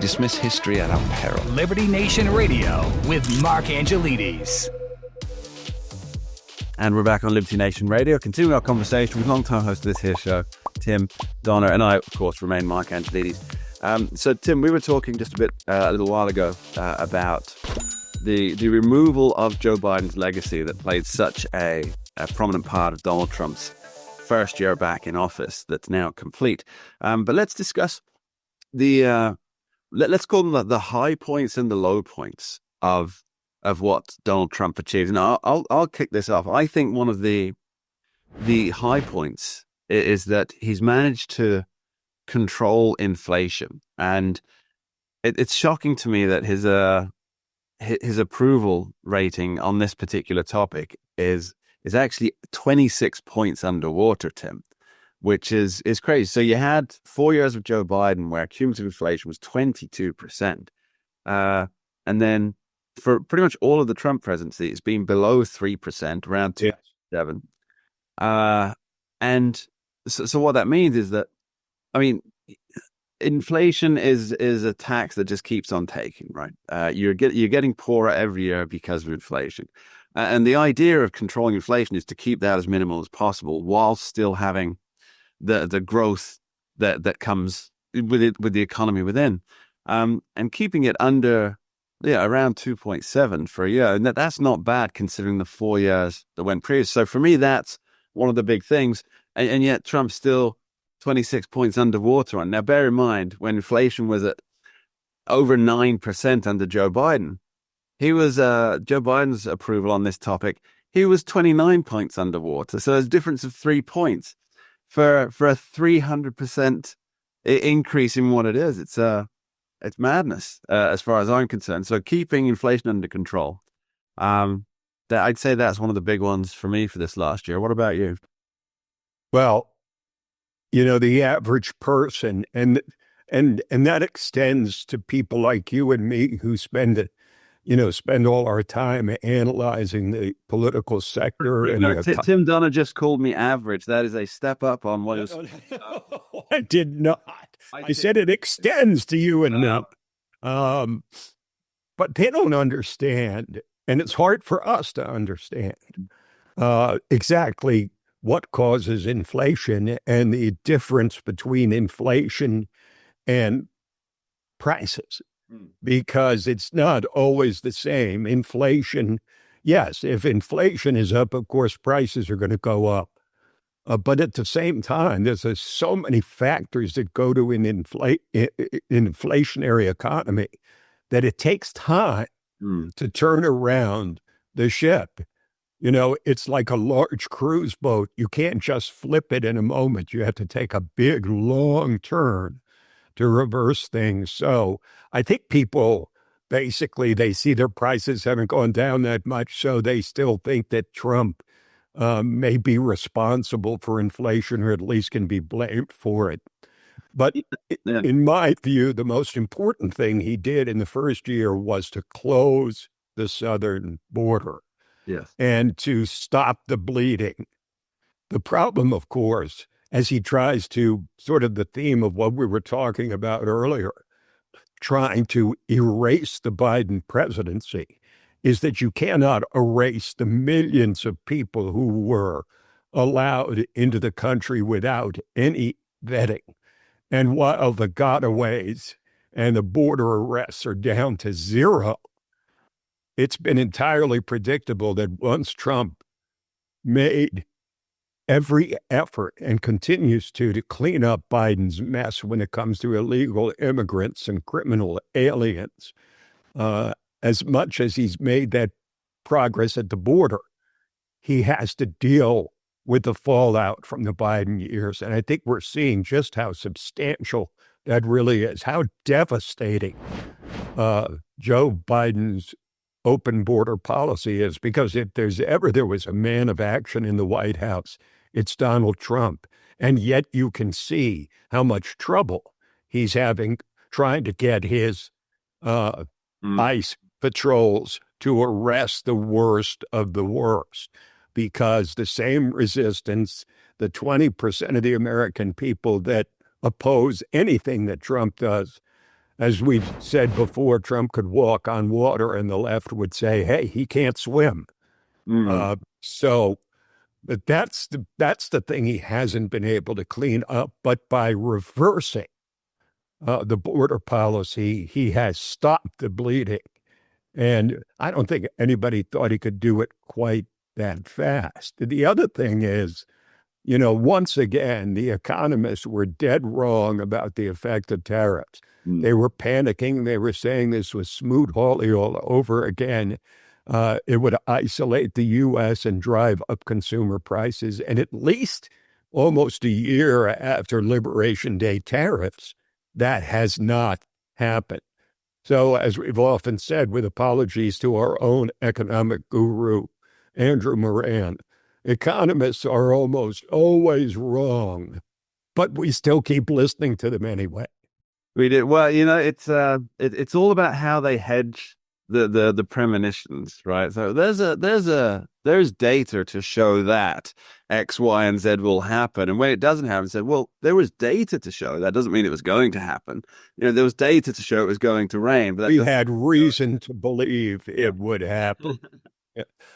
dismiss history at our peril. Liberty Nation Radio with Mark Angelides. And we're back on Liberty Nation Radio, continuing our conversation with long-time host of this here show, Tim Donner, and I, of course, remain Mark Angelides. So, Tim, we were talking just a little while ago about the removal of Joe Biden's legacy that played such a prominent part of Donald Trump's first year back in office that's now complete. But let's discuss let's call them the high points and the low points of what Donald Trump achieved. And I'll kick this off. I think one of the high points is that he's managed to control inflation, and it's shocking to me that his approval rating on this particular topic is actually 26 points underwater, Tim, which is crazy. So you had 4 years of Joe Biden where cumulative inflation was 22%, and then for pretty much all of the Trump presidency, it's been below 3%, around 2.7. And so what that means is that, I mean, inflation is a tax that just keeps on taking, right? You're getting poorer every year because of inflation. And the idea of controlling inflation is to keep that as minimal as possible while still having the growth that comes with the economy within. And keeping it under around 2.7 for a year. And that's not bad considering the 4 years that went previous. So for me, that's one of the big things. And yet Trump's still 26 points underwater on. Now, bear in mind, when inflation was at over 9% under Joe Biden, Joe Biden's approval on this topic, he was 29 points underwater. So there's a difference of 3 points for a 300% increase in what it is. It's madness as far as I'm concerned. So keeping inflation under control, I'd say that's one of the big ones for me for this last year. What about you? Well, the average person, and that extends to people like you and me who spend all our time analyzing the political sector. Tim Donner just called me average. That is a step up on what was. I did not. I said it extends to you and them. But they don't understand, and it's hard for us to understand exactly what causes inflation and the difference between inflation and prices, because it's not always the same. Inflation, yes, if inflation is up, of course, prices are going to go up. But at the same time, there's so many factors that go to an inflationary economy that it takes time to turn around the ship. It's like a large cruise boat. You can't just flip it in a moment. You have to take a big, long turn to reverse things. So I think people, basically, they see their prices haven't gone down that much, so they still think that Trump may be responsible for inflation, or at least can be blamed for it. But in my view, the most important thing he did in the first year was to close the southern border. Yes. And to stop the bleeding. The problem, of course, as he tries to, sort of the theme of what we were talking about earlier, trying to erase the Biden presidency, is that you cannot erase the millions of people who were allowed into the country without any vetting. And while the gotaways and the border arrests are down to zero, it's been entirely predictable that once Trump made every effort and continues to clean up Biden's mess when it comes to illegal immigrants and criminal aliens, as much as he's made that progress at the border, he has to deal with the fallout from the Biden years. And I think we're seeing just how substantial that really is, how devastating Joe Biden's open border policy is, because if there was a man of action in the White House, it's Donald Trump. And yet you can see how much trouble he's having trying to get his ICE patrols to arrest the worst of the worst, because the same resistance, the 20% of the American people that oppose anything that Trump does, as we've said before, Trump could walk on water and the left would say, hey, he can't swim. But that's the thing he hasn't been able to clean up. But by reversing the border policy, he has stopped the bleeding. And I don't think anybody thought he could do it quite that fast. The other thing is, once again, the economists were dead wrong about the effect of tariffs. They were panicking. They were saying this was Smoot-Hawley all over again. It would isolate the U.S. and drive up consumer prices. And at least almost a year after Liberation Day tariffs, that has not happened. So, as we've often said, with apologies to our own economic guru, Andrew Moran, economists are almost always wrong, but we still keep listening to them anyway. We did. Well, it's all about how they hedge the premonitions, right? So there's data to show that X, Y, and Z will happen, and when it doesn't happen, said, well, there was data to show that doesn't mean it was going to happen. There was data to show it was going to rain, but we had reason to believe it would happen.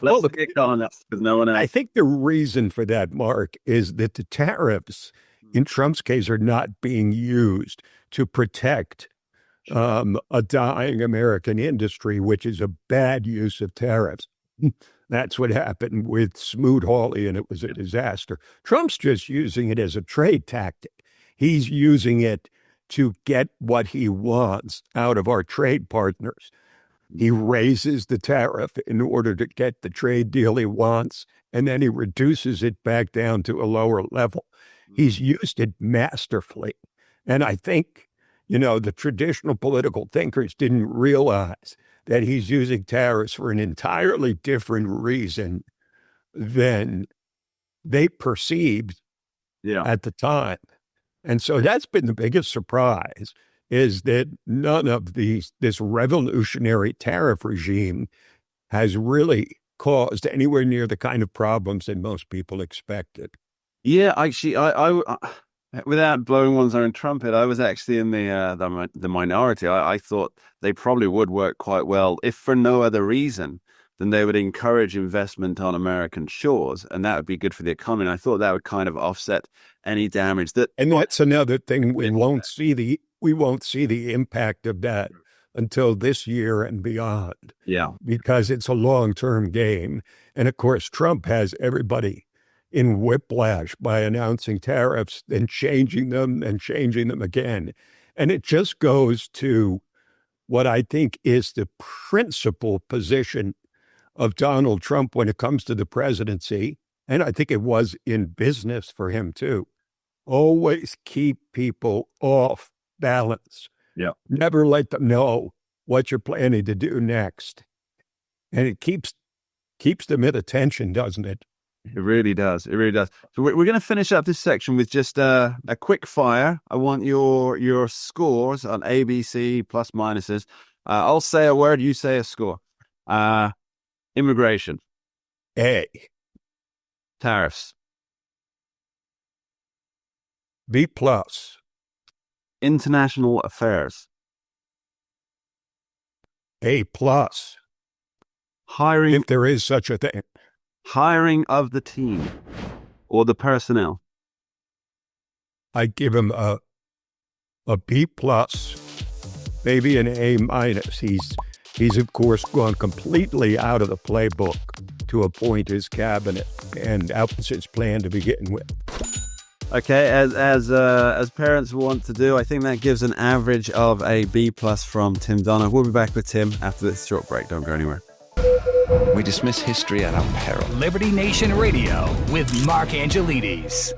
Let's kick on that because no one else. I think the reason for that, Mark, is that the tariffs, in Trump's case, are not being used to protect a dying American industry, which is a bad use of tariffs. That's what happened with Smoot-Hawley, and it was a disaster. Trump's just using it as a trade tactic. He's using it to get what he wants out of our trade partners. He raises the tariff in order to get the trade deal he wants, and then he reduces it back down to a lower level. He's used it masterfully. And I think, the traditional political thinkers didn't realize that he's using tariffs for an entirely different reason than they perceived at the time. And so that's been the biggest surprise, is that none of this revolutionary tariff regime has really caused anywhere near the kind of problems that most people expected. Yeah, actually, I without blowing one's own trumpet, I was actually in the minority. I thought they probably would work quite well, if for no other reason than they would encourage investment on American shores, and that would be good for the economy. And I thought that would kind of offset any damage that. And that's another thing we won't see the impact of that until this year and beyond. Yeah, because it's a long-term game, and of course, Trump has everybody in whiplash by announcing tariffs, then changing them and changing them again. And it just goes to what I think is the principal position of Donald Trump when it comes to the presidency. And I think it was in business for him too. Always keep people off balance. Yeah. Never let them know what you're planning to do next. And it keeps them at attention, doesn't it? It really does. It really does. So we're going to finish up this section with just a quick fire. I want your scores on ABC plus minuses. I'll say a word. You say a score. Immigration. A. Tariffs. B plus. International affairs. A plus. Hiring. If there is such a thing. Hiring of the team or the personnel. I give him a B plus, maybe an A minus. He's of course gone completely out of the playbook to appoint his cabinet, and that was his plan to begin with. Okay, as parents want to do, I think that gives an average of a B plus from Tim Donner. We'll be back with Tim after this short break. Don't go anywhere. We dismiss history at our peril. Liberty Nation Radio with Mark Angelides.